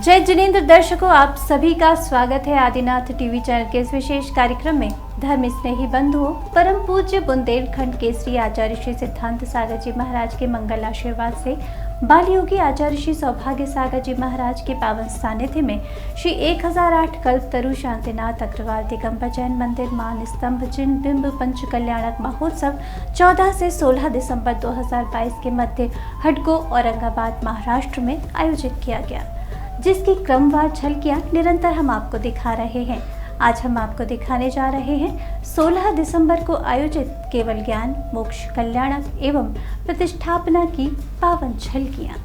जय जिनेंद्र दर्शकों, आप सभी का स्वागत है आदिनाथ टीवी चैनल के इस विशेष कार्यक्रम में। धर्म स्नेही बंधुओं, परम पूज्य बुंदेलखंड केसरी आचार्य श्री सिद्धांत सागर जी महाराज के मंगल आशीर्वाद से बाल योगी आचार्य श्री सौभाग्य सागर जी महाराज के पावन सानिध्य में श्री 1008 कल्पतरु शांतिनाथ अग्रवाल दिगंबर जैन मंदिर मान स्तंभ जिन बिंब पंच कल्याणक महोत्सव 14 से 16 दिसंबर 2022 के मध्य हडको औरंगाबाद महाराष्ट्र में आयोजित किया गया, जिसकी क्रमवार झलकियां निरंतर हम आपको दिखा रहे हैं। आज हम आपको दिखाने जा रहे हैं 16 दिसंबर को आयोजित केवल ज्ञान मोक्ष कल्याणक एवं प्रतिष्ठापना की पावन झलकियां।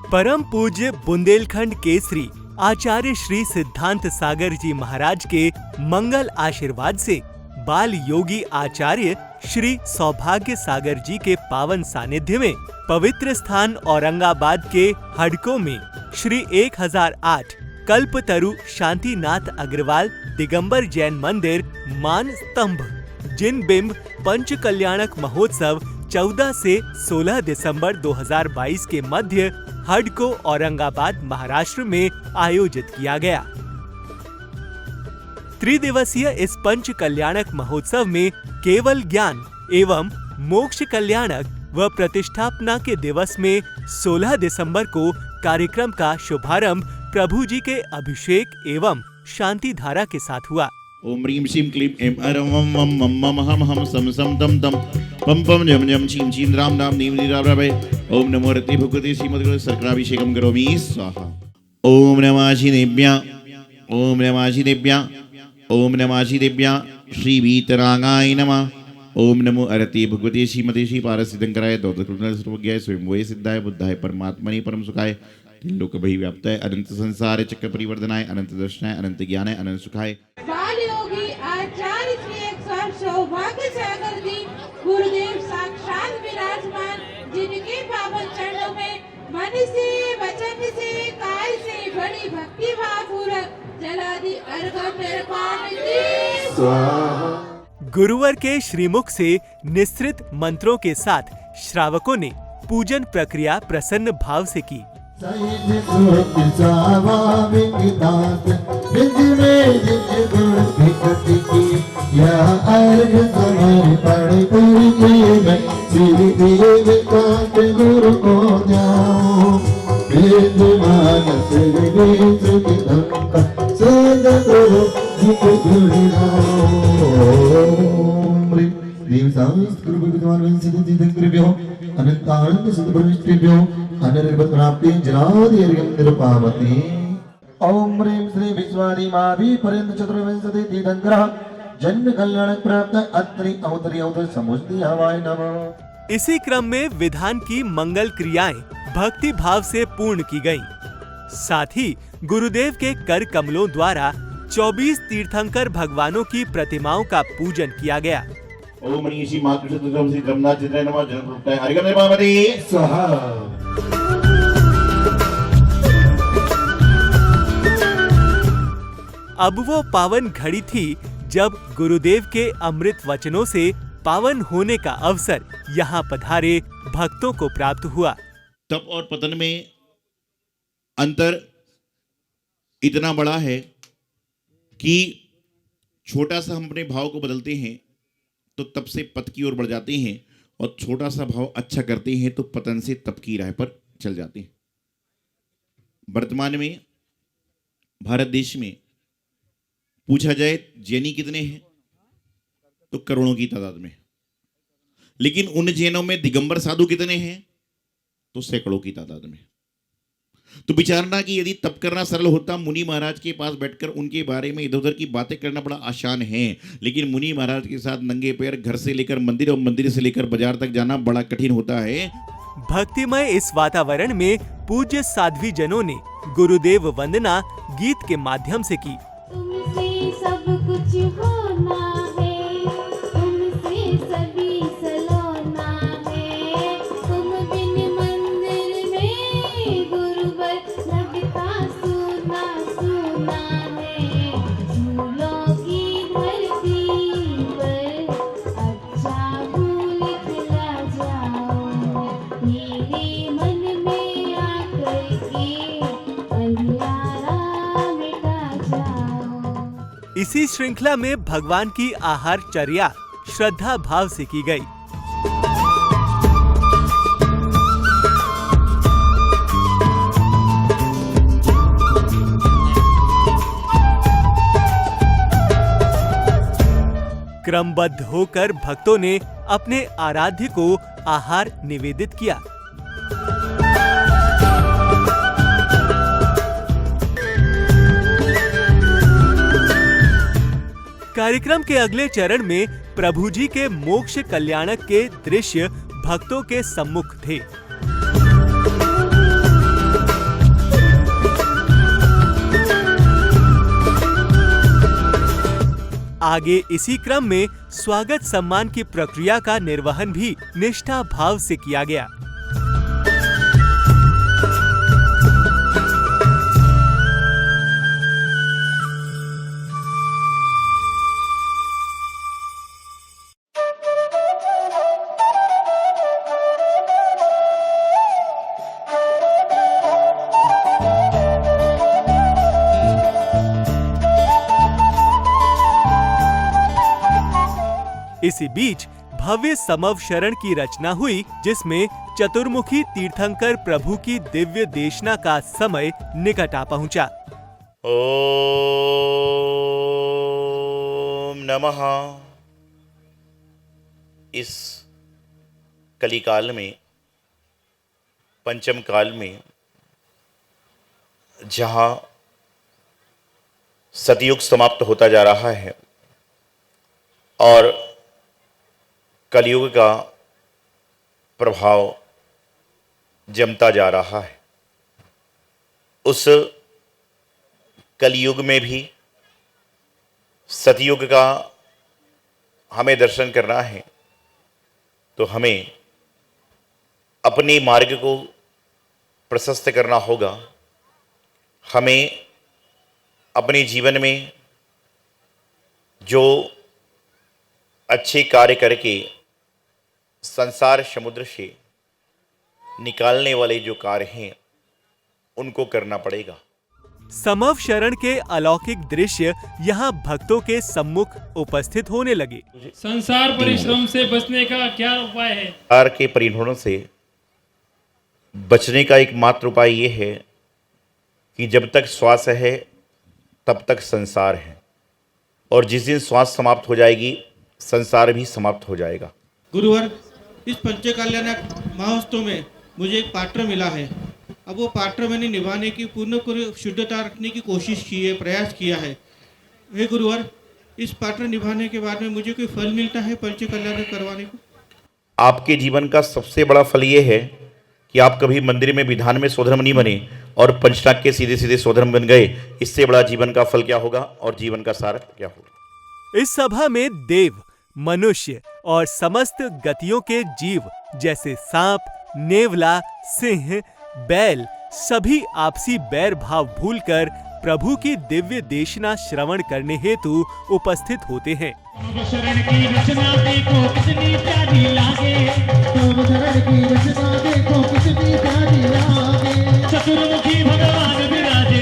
परम पूज्य बुंदेलखंड केसरी आचार्य श्री सिद्धांत सागर जी महाराज के मंगल आशीर्वाद से बाल योगी आचार्य श्री सौभाग्य सागर जी के पावन सानिध्य में पवित्र स्थान औरंगाबाद के हडको में श्री 1008 कल्पतरु शांतिनाथ अग्रवाल दिगंबर जैन मंदिर मान स्तंभ जिन बिंब पंच कल्याणक महोत्सव 14 से 16 दिसंबर 2022 के मध्य हडको औरंगाबाद महाराष्ट्र में आयोजित किया गया। त्रिदिवसीय इस पंच कल्याणक महोत्सव में केवल ज्ञान एवं मोक्ष कल्याणक व प्रतिष्ठापना के दिवस में 16 दिसंबर को कार्यक्रम का शुभारंभ प्रभु जी के अभिषेक एवं शांति धारा के साथ हुआ। ओम ह्रीं श्रीं क्लीं ऐं अरं वं वं मं मं हं हं सं सं तं तं पं पं जं जं छीं छीं राम राम नीं नीं राम राम। ओम नमो रत्ने भगवते श्रीमद्गुरु शर्कराभिषेकं करोमि स्वाहा। ओम नमः शिवेभ्यः ओम नमः शिवेभ्यः ओम नमः शिवेभ्यः श्री वीतरागाय नमः। ओम नमो अरते भगवते श्रीमते श्री पारसिद्धंकराय दौतकृष्ण सर्वज्ञाय स्वयंभुवे सिद्धाय बुद्धाय परमात्मने परम सुखाय लोक व्याप्ताय अनंत संसार चक्र परिवर्तनाय अनंत दर्शनाय अनंत ज्ञानाय अनंत सुखाय बाल योगी आचार्य श्री 108 सौभाग्य सागर जी गुरुदेव साक्षात विराजमान, जिनके पावन चरणों में मन से वचन से काय से बड़ी भक्ति भावपूर्वक जलादि अर्घ्य निर्माण की स्वाहा। गुरुवर के श्रीमुख से निस्तृत मंत्रों के साथ श्रावकों ने पूजन प्रक्रिया प्रसन्न भाव से की। ओम ह्रीं श्री विश्वादिमाभि पर्यंत चतुर्विंशति तीर्थंकरः जन्म कल्याणक प्राप्त अत्रि अवतरि अवतरि समुष्टि हवाय नमः। इसी क्रम में विधान की मंगल क्रियाएं भक्ति भाव से पूर्ण की गयीं। साथ ही गुरुदेव के कर कमलों द्वारा 24 तीर्थंकर भगवानों की प्रतिमाओं का पूजन किया गया। ओम ह्रीं श्री मातृशक्ति श्री जगन्नाथ चित्राय नमः जन्मरूपाय हरिगम निर्मामते स्वाहा। अब वो पावन घड़ी थी जब गुरुदेव के अमृत वचनों से पावन होने का अवसर यहाँ पधारे भक्तों को प्राप्त हुआ। तप और पतन में अंतर इतना बड़ा है कि छोटा सा हम अपने भाव को बदलते हैं तो तप से पत की ओर बढ़ जाते हैं, और छोटा सा भाव अच्छा करते हैं तो पतन से तप की राह पर चल जाते हैं। वर्तमान में भारत देश में पूछा जाए जैनी कितने हैं तो करोड़ों की तादाद में, लेकिन उन जैनों में दिगंबर साधु कितने हैं तो सैकड़ों की तादाद में। तो विचारना कि यदि तप करना सरल होता, मुनि महाराज के पास बैठकर उनके बारे में इधर उधर की बातें करना बड़ा आसान है, लेकिन मुनि महाराज के साथ नंगे पैर घर से लेकर मंदिर और मंदिर से लेकर बाजार तक जाना बड़ा कठिन होता है। भक्तिमय इस वातावरण में पूज्य साध्वी जनों ने गुरुदेव वंदना गीत के माध्यम से की। तुमसे सब कुछ हो इसी श्रृंखला में भगवान की आहार चर्या श्रद्धा भाव से की गई। क्रमबद्ध होकर भक्तों ने अपने आराध्य को आहार निवेदित किया। कार्यक्रम के अगले चरण में प्रभु जी के मोक्ष कल्याणक के दृश्य भक्तों के सम्मुख थे। आगे इसी क्रम में स्वागत सम्मान की प्रक्रिया का निर्वहन भी निष्ठा भाव से किया गया। इसी बीच भव्य समव शरण की रचना हुई, जिसमें चतुर्मुखी तीर्थंकर प्रभु की दिव्य देशना का समय निकट आ पहुंचा। ओम नमः। इस कलिकाल में, पंचम काल में, जहां सतयुग समाप्त होता जा रहा है और कलयुग का प्रभाव जमता जा रहा है, उस कलयुग में भी सतयुग का हमें दर्शन करना है तो हमें अपने मार्ग को प्रशस्त करना होगा। हमें अपने जीवन में जो अच्छे कार्य करके संसार समुद्र से निकालने वाले जो कार्य हैं उनको करना पड़ेगा। समव शरण के अलौकिक दृश्य यहाँ भक्तों के सम्मुख उपस्थित होने लगे। संसार परिश्रम से बचने का क्या उपाय है? संसार के परिणों से बचने का एकमात्र उपाय ये है कि जब तक श्वास है तब तक संसार है, और जिस दिन श्वास समाप्त हो जाएगी संसार भी समाप्त हो जाएगा। गुरुवर, इस पंचकल्याणक महोत्सव में मुझे एक पात्र मिला है। अब वो पात्र मैंने निभाने की पूर्ण शुद्धता रखने की कोशिश की है, प्रयास किया है। हे गुरुवर, इस पात्र निभाने के बाद में मुझे कोई फल मिलता है पंचकल्याणक करवाने को? आपके जीवन का सबसे बड़ा फल ये है कि आप कभी मंदिर में विधान में सोधर्म नहीं बने और पंचनाग के सीधे सीधे सोधर्म बन गए। इससे बड़ा जीवन का फल क्या होगा और जीवन का सार क्या होगा? इस सभा में देव, मनुष्य और समस्त गतियों के जीव जैसे सांप, नेवला, सिंह, बैल सभी आपसी बैर भाव भूलकर प्रभु की दिव्य देशना श्रवण करने हेतु उपस्थित होते हैं। शरण की रचना देखो कितनी प्यारी लागे, चतुर्मुखी भगवान विराजे,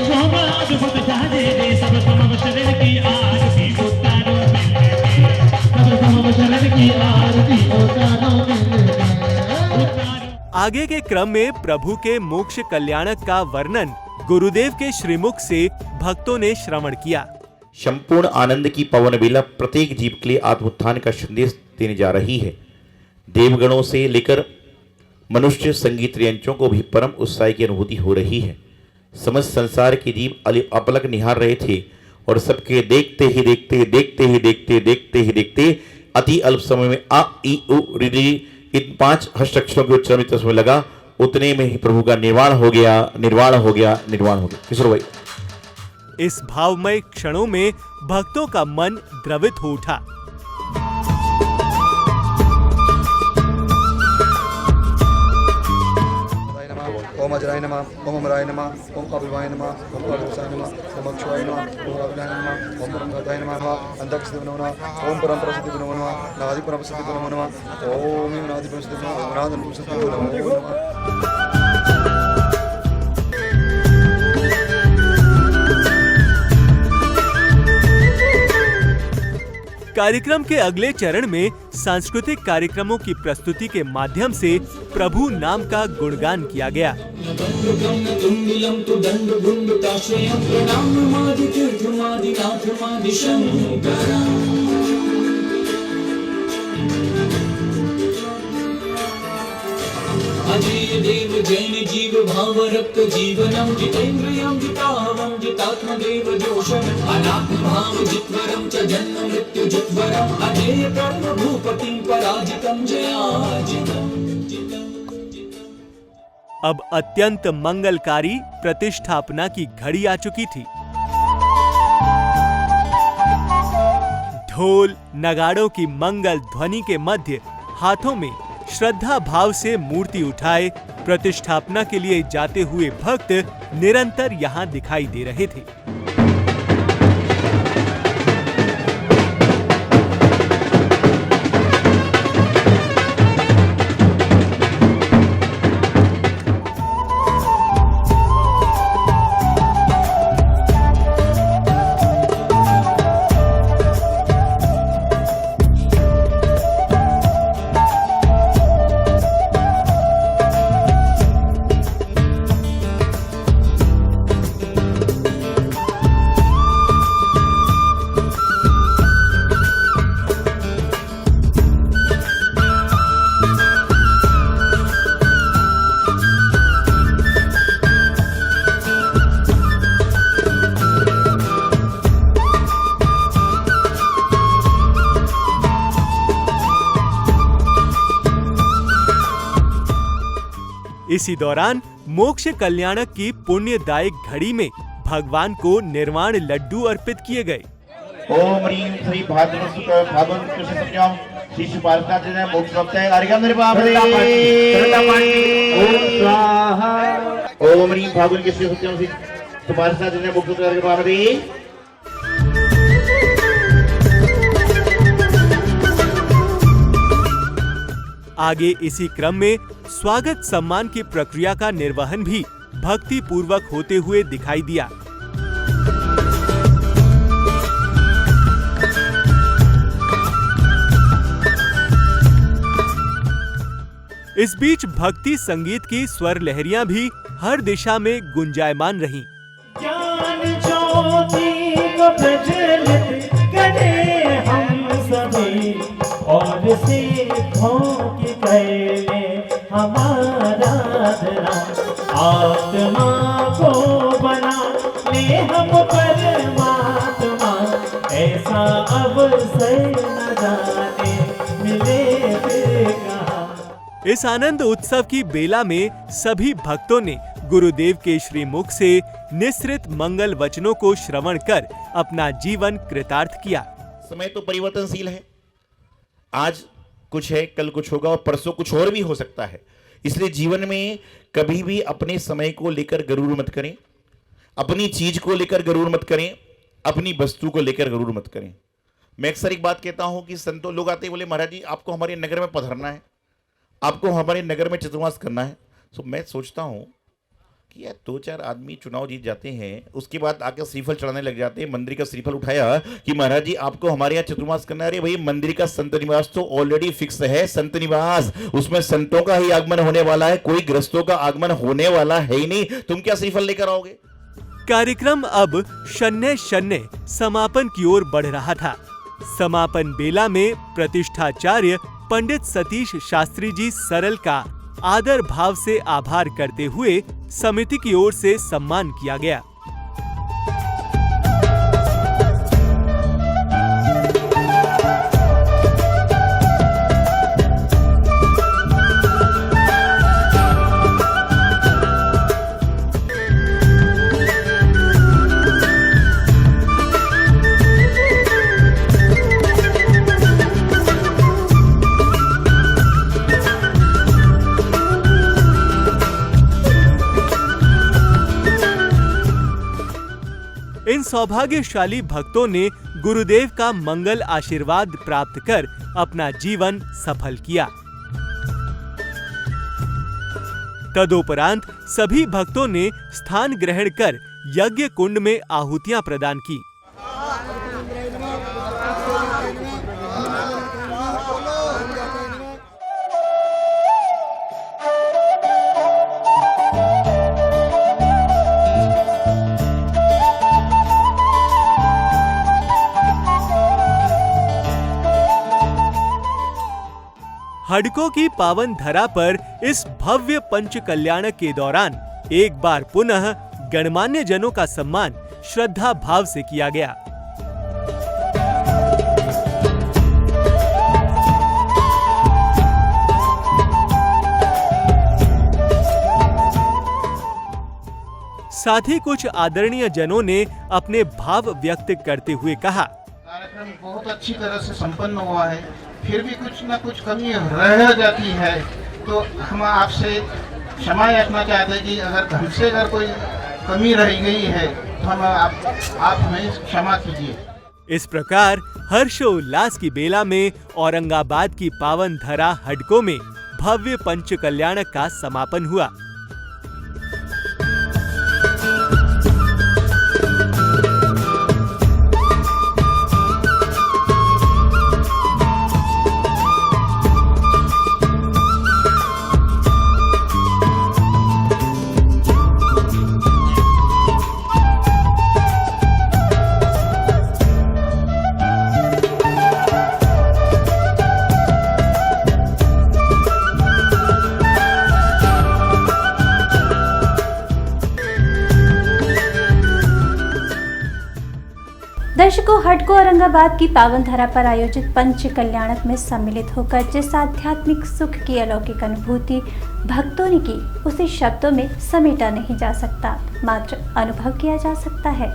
शोभा अद्भुत साजे दे, सब समव शरण की आरती उतारो मिलने, सब समव शरण की आरती उतारो मिलने। आगे के क्रम में प्रभु के मोक्ष कल्याणक का वर्णन गुरुदेव के श्रीमुख से भक्तों ने श्रवण किया। संपूर्ण आनंद की पवन बेला प्रत्येक जीव के लिए आत्मोत्थान का संदेश देने जा रही है। देवगणों से लेकर मनुष्य संगीत यंत्रों को भी परम उत्साह की अनुभूति हो रही है। समस्त संसार के जीव अपलक निहार रहे थे और सबके देखते ही अति अल्प समय में आ ई उ ऋ इन 5 हष्टाक्षरों के उच्चारण में समय लगा, उतने में ही प्रभु का निर्वाण हो गया। किशोर भाई, इस भावमय क्षणों में भक्तों का मन द्रवित हो उठा। ओम अजराय नमः, ओम अमराय नमः, ओम अभिवाय नमः, ओम अभिवसाय नमः, ओम अक्षवाय नमः, ओम अभिलाय नमः, ओम परमगताय नमः, अंतःसिद्धि नमो नमः, ओम परमप्रसिद्धि नमो नमः, नादि परमसिद्धि नमो नमः, ओम नादि परमसिद्धि नमो नमः, नादि परमसिद्धि नमो नमः। कार्यक्रम के अगले चरण में सांस्कृतिक कार्यक्रमों की प्रस्तुति के माध्यम से प्रभु नाम का गुणगान किया गया। अजय देव जैन जीव भाव रक्त जीवनम जितेन्द्रियं जितावं जितात्म देव जोषम अनात्म भाव जित्वरम च जन्म मृत्यु जित्वरम अजय कर्म भूपतिं पराजितं जयाजितं। अब अत्यंत मंगलकारी प्रतिष्ठापना की घड़ी आ चुकी थी। ढोल नगाड़ों की मंगल ध्वनि के मध्य हाथों में श्रद्धा भाव से मूर्ति उठाए प्रतिष्ठापना के लिए जाते हुए भक्त निरंतर यहाँ दिखाई दे रहे थे। इसी दौरान मोक्ष कल्याणक की पुण्यदायक घड़ी में भगवान को निर्वाण लड्डू अर्पित किए गए। ओम ह्रीं श्री भागवत कृष्ण सत्यम श्री सुपार्षद मोक्ष प्राप्ताय कार्यक्रम निर्वापते ओम स्वाहा। ओम ह्रीं भागवत कृष्ण सत्यम श्री सुपार्षद मोक्ष प्राप्ताय निर्वापते। आगे इसी क्रम में स्वागत सम्मान की प्रक्रिया का निर्वहन भी भक्ति पूर्वक होते हुए दिखाई दिया। इस बीच भक्ति संगीत की स्वर लहरियां भी हर दिशा में गुंजायमान रहीं। ज्ञान ज्योति को प्रज्वलित करे हम सभी और सिद्धों की कैले हमारा आत्मा को बना ले हम परमात्मा ऐसा अवसर न जाने मिले फिर कहाँ। इस आनंद उत्सव की बेला में सभी भक्तों ने गुरुदेव के श्रीमुख से निसृत मंगल वचनों को श्रवण कर अपना जीवन कृतार्थ किया। समय तो परिवर्तनशील है, आज कुछ है कल कुछ होगा और परसों कुछ और भी हो सकता है। इसलिए जीवन में कभी भी अपने समय को लेकर गरूर मत करें, अपनी चीज को लेकर गरूर मत करें, अपनी वस्तु को लेकर गरूर मत करें। मैं अक्सर एक बात कहता हूं कि संतों लोग आते बोले महाराज जी आपको हमारे नगर में पधरना है, आपको हमारे नगर में चतुर्मास करना है। तो मैं सोचता हूं कि यार 2-4 आदमी चुनाव जीत जाते हैं, उसके बाद आकर श्रीफल चढ़ाने लग जाते हैं। मंदिर का श्रीफल उठाया कि महाराज जी आपको हमारे यहाँ चतुर्मास करना है। अरे भाई मंदिर का संत निवास तो ऑलरेडी फिक्स है, संत निवास, उसमें संतों का ही आगमन होने वाला है, कोई ग्रस्तों का आगमन होने वाला है ही नहीं। तुम क्या श्रीफल लेकर आओगे? कार्यक्रम अब शन्य शन्य समापन की ओर बढ़ रहा था। समापन बेला में प्रतिष्ठाचार्य पंडित सतीश शास्त्री जी सरल का आदर भाव से आभार करते हुए समिति की ओर से सम्मान किया गया। इन सौभाग्यशाली भक्तों ने गुरुदेव का मंगल आशीर्वाद प्राप्त कर अपना जीवन सफल किया। तदोपरांत सभी भक्तों ने स्थान ग्रहण कर यज्ञ कुंड में आहुतियां प्रदान की। हडकों की पावन धरा पर इस भव्य पंच कल्याणक के दौरान एक बार पुनः गणमान्य जनों का सम्मान श्रद्धा भाव से किया गया। साथ ही कुछ आदरणीय जनों ने अपने भाव व्यक्त करते हुए कहा, कार्यक्रम बहुत अच्छी तरह से संपन्न हुआ है, फिर भी कुछ न कुछ कमी रह जाती है, तो हम आपसे क्षमा याचना चाहते हैं कि अगर कोई कमी रह गई है तो हम आप हमें क्षमा कीजिए। इस प्रकार हर्षोल्लास की बेला में औरंगाबाद की पावन धरा हडकों में भव्य पंच कल्याणक का समापन हुआ। दर्शकों, हडको औरंगाबाद की पावन धरा पर आयोजित पंच कल्याणक में सम्मिलित होकर जिस आध्यात्मिक सुख की अलौकिक अनुभूति भक्तों ने की, उसे शब्दों में समेटा नहीं जा सकता, मात्र अनुभव किया जा सकता है।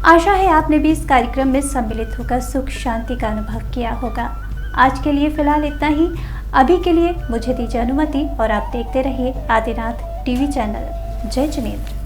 आशा है आपने भी इस कार्यक्रम में सम्मिलित होकर सुख शांति का अनुभव किया होगा। आज के लिए फिलहाल इतना ही। अभी के लिए मुझे दीजिए अनुमति और आप देखते रहिए आदिनाथ टीवी चैनल। जय जिनेंद्र।